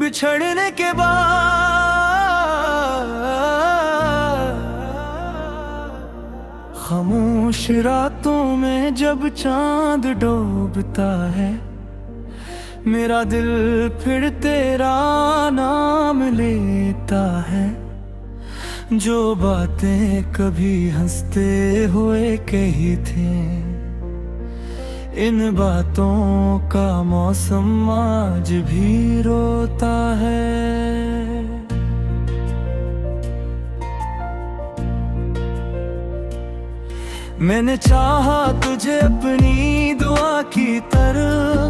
बिछड़ने के बाद खामोश रातों में जब चांद डूबता है, मेरा दिल फिर तेरा नाम लेता है। जो बातें कभी हंसते हुए कही थी, इन बातों का मौसम आज भी रोता है। मैंने चाहा तुझे अपनी दुआ की तरह,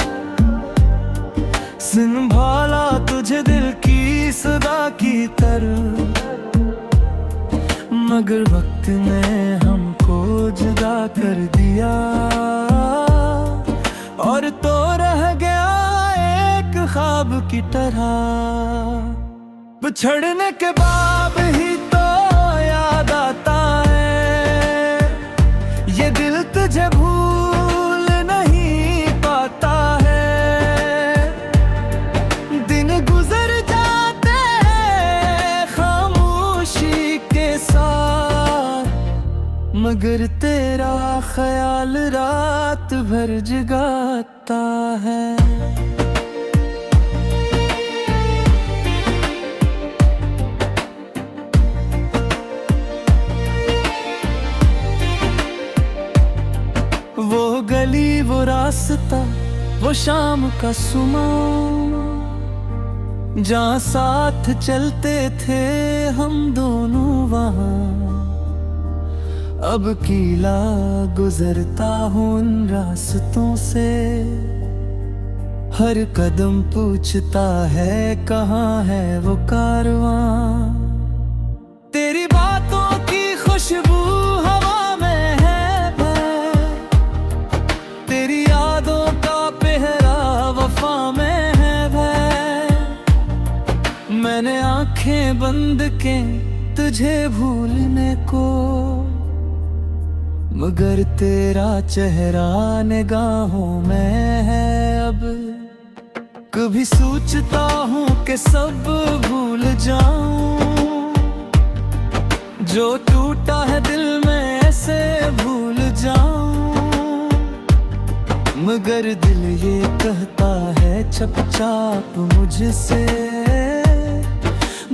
संभाला तुझे दिल की सदा की तरह, मगर वक्त ने हमको जुदा कर दिया और तो रह गया एक ख्वाब की तरह। बिछड़ने के बाद ही तो याद आता है, ये दिल तुझे भूल नहीं पाता है। दिन गुजर जाते हैं खामोशी के साथ, मगर तेरा ख्याल रात भर जगाता है। वो गली वो रास्ता वो शाम का सुमा, जहाँ साथ चलते थे हम दोनों, वहाँ अब कीला गुजरता हूँ उन रास्तों से। हर कदम पूछता है कहाँ है वो कारवां। तेरी बातों की खुशबू हवा में है, तेरी यादों का पहरा वफा में है। मैंने आंखें बंद के तुझे भूलने को, मगर तेरा चेहरा निगाहों में है अब। कभी सोचता हूँ कि सब भूल जाऊं, जो टूटा है दिल में ऐसे भूल जाऊं, मगर दिल ये कहता है चुपचाप मुझसे,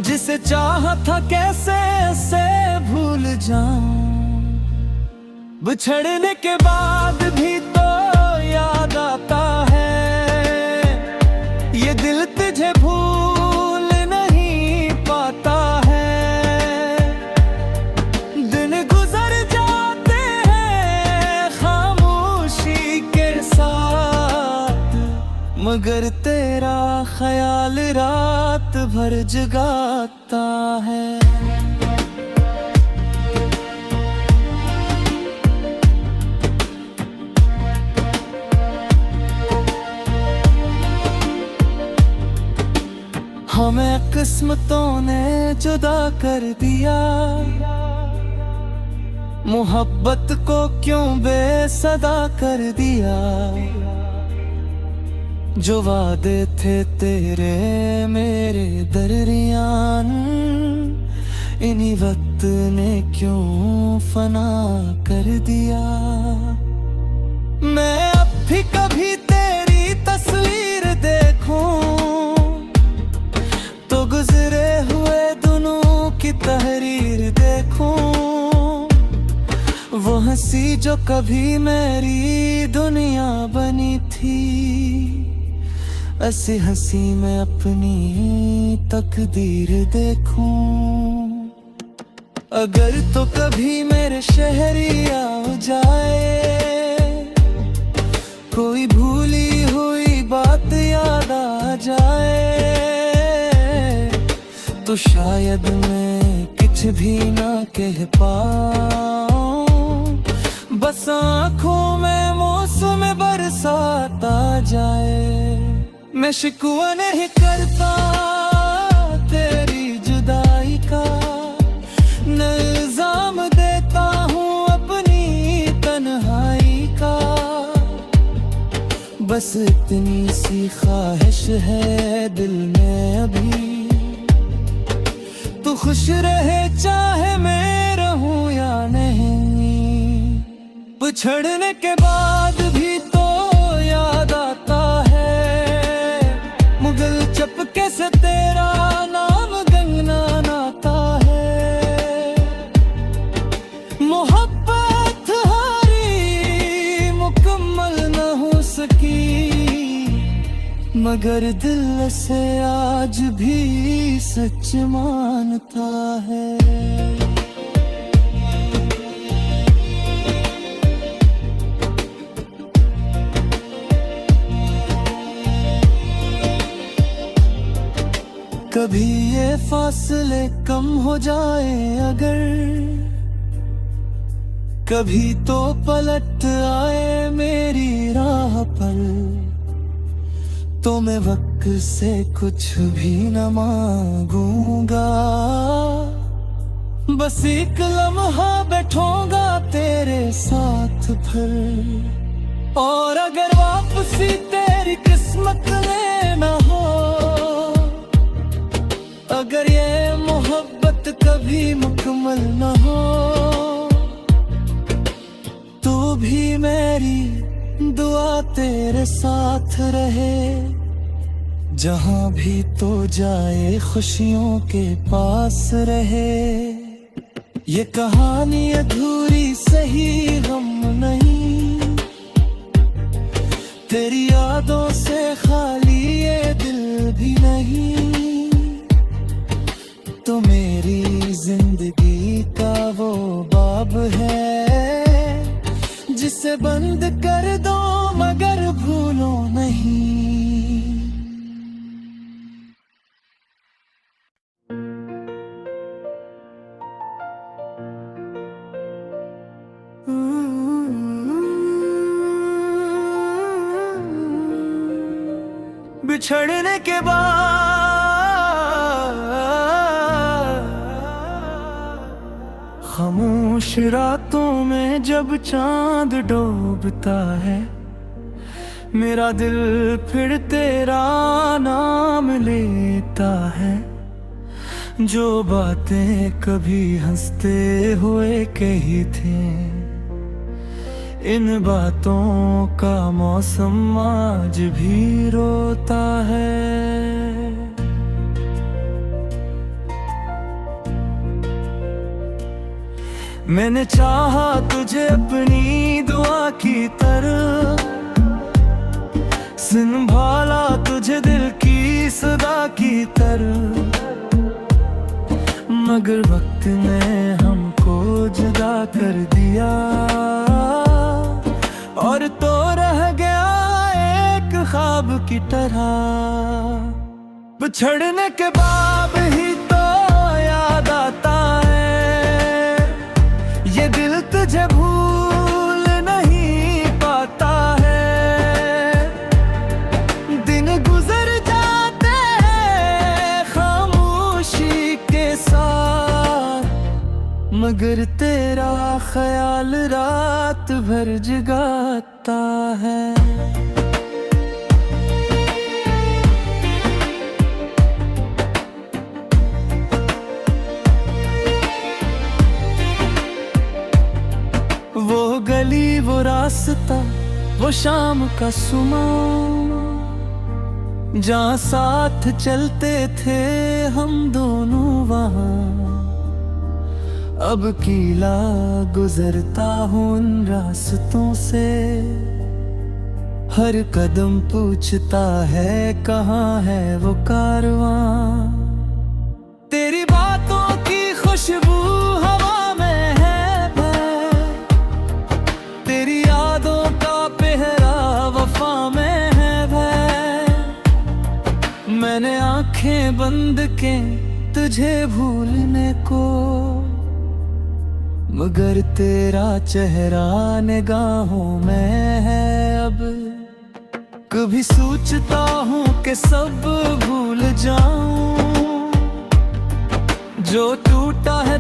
जिसे चाहा था कैसे ऐसे भूल जाऊं। बिछड़ने के बाद भी तो याद आता है, ये दिल तुझे भूल नहीं पाता है। दिन गुजर जाते हैं खामोशी के साथ, मगर तेरा ख्याल रात भर जगाता है। हमें किस्मतों ने जुदा कर दिया, मोहब्बत को क्यों बेसदा कर दिया। जो वादे थे तेरे मेरे दरियान, इन्हीं वक्त ने क्यों फना कर दिया। मैं अब भी कभी तेरी तस्वीर देखूं, तो गुजरे हुए दोनों की तहरीर देखूं। वो हंसी जो कभी मेरी दुनिया बनी थी, ऐसी हंसी में अपनी तकदीर देखूं। अगर तो कभी मेरे शहरी आ जाए, कोई भूली हुई बात याद आ जाए, तो शायद मैं कुछ भी ना कह पाऊं। बस आँखों में मौसम बरसात आ जाए। मैं शिकवा नहीं करता तेरी जुदाई का, न इल्जाम देता हूँ अपनी तन्हाई का। बस इतनी सी ख्वाहिश है दिल में अभी, तू खुश रहे चाहे मैं रहूं या नहीं। बिछड़ने के बाद भी तो याद आता है, मुगल चपके से तेरा नाम गंगनाता है। मोहब्बत हारी मुकम्मल न हो सकी, मगर दिल से आज भी सच मानता है। कभी ये फासले कम हो जाए अगर, कभी तो पलट आए मेरी राह पर, तो मैं वक्त से कुछ भी न मांगूंगा, बस एक लम्हा बैठूंगा तेरे साथ फिर। और अगर वापसी तेरी किस्मत में न हो, अगर ये मोहब्बत कभी मुकम्मल न हो, तो भी मेरी दुआ तेरे साथ रहे। जहां भी तो जाए खुशियों के पास रहे। ये कहानी अधूरी सही गम नहीं, तेरी यादों से खाली ये दिल भी नहीं। तो मेरी जिंदगी का वो बाब है, जिसे बंद कर दो मगर भूलो नहीं। बिछड़ने के बाद खामोश रातों में जब चांद डूबता है, मेरा दिल फिर तेरा नाम लेता है। जो बातें कभी हंसते हुए कही थी, इन बातों का मौसम आज भी रोता है। मैंने चाहा तुझे अपनी दुआ की तरह, संभाला तुझे दिल की सदा की तरह, मगर वक्त ने हमको जुदा कर दिया, और तो रह गया एक ख्वाब की तरह। बिछड़ने के बाद ही तो याद आता है, ये दिल तुझे भूल नहीं पाता है। दिन गुजर जाते हैं खामोशी के साथ, मगर तेरा ख्याल रात भर जगाता है। वो गली वो रास्ता वो शाम का सुमा, जहाँ साथ चलते थे हम दोनों वहाँ। अब कीला गुजरता हूँ उन रास्तों से, हर कदम पूछता है कहाँ है वो कारवां। तेरी बातों की खुशबू हवा में है, तेरी यादों का पहरा वफा में है। मैंने आंखें बंद के तुझे भूलने को, मगर तेरा चेहरा निगाहों में है अब। कभी सोचता हूँ कि सब भूल जाऊं, जो टूटा है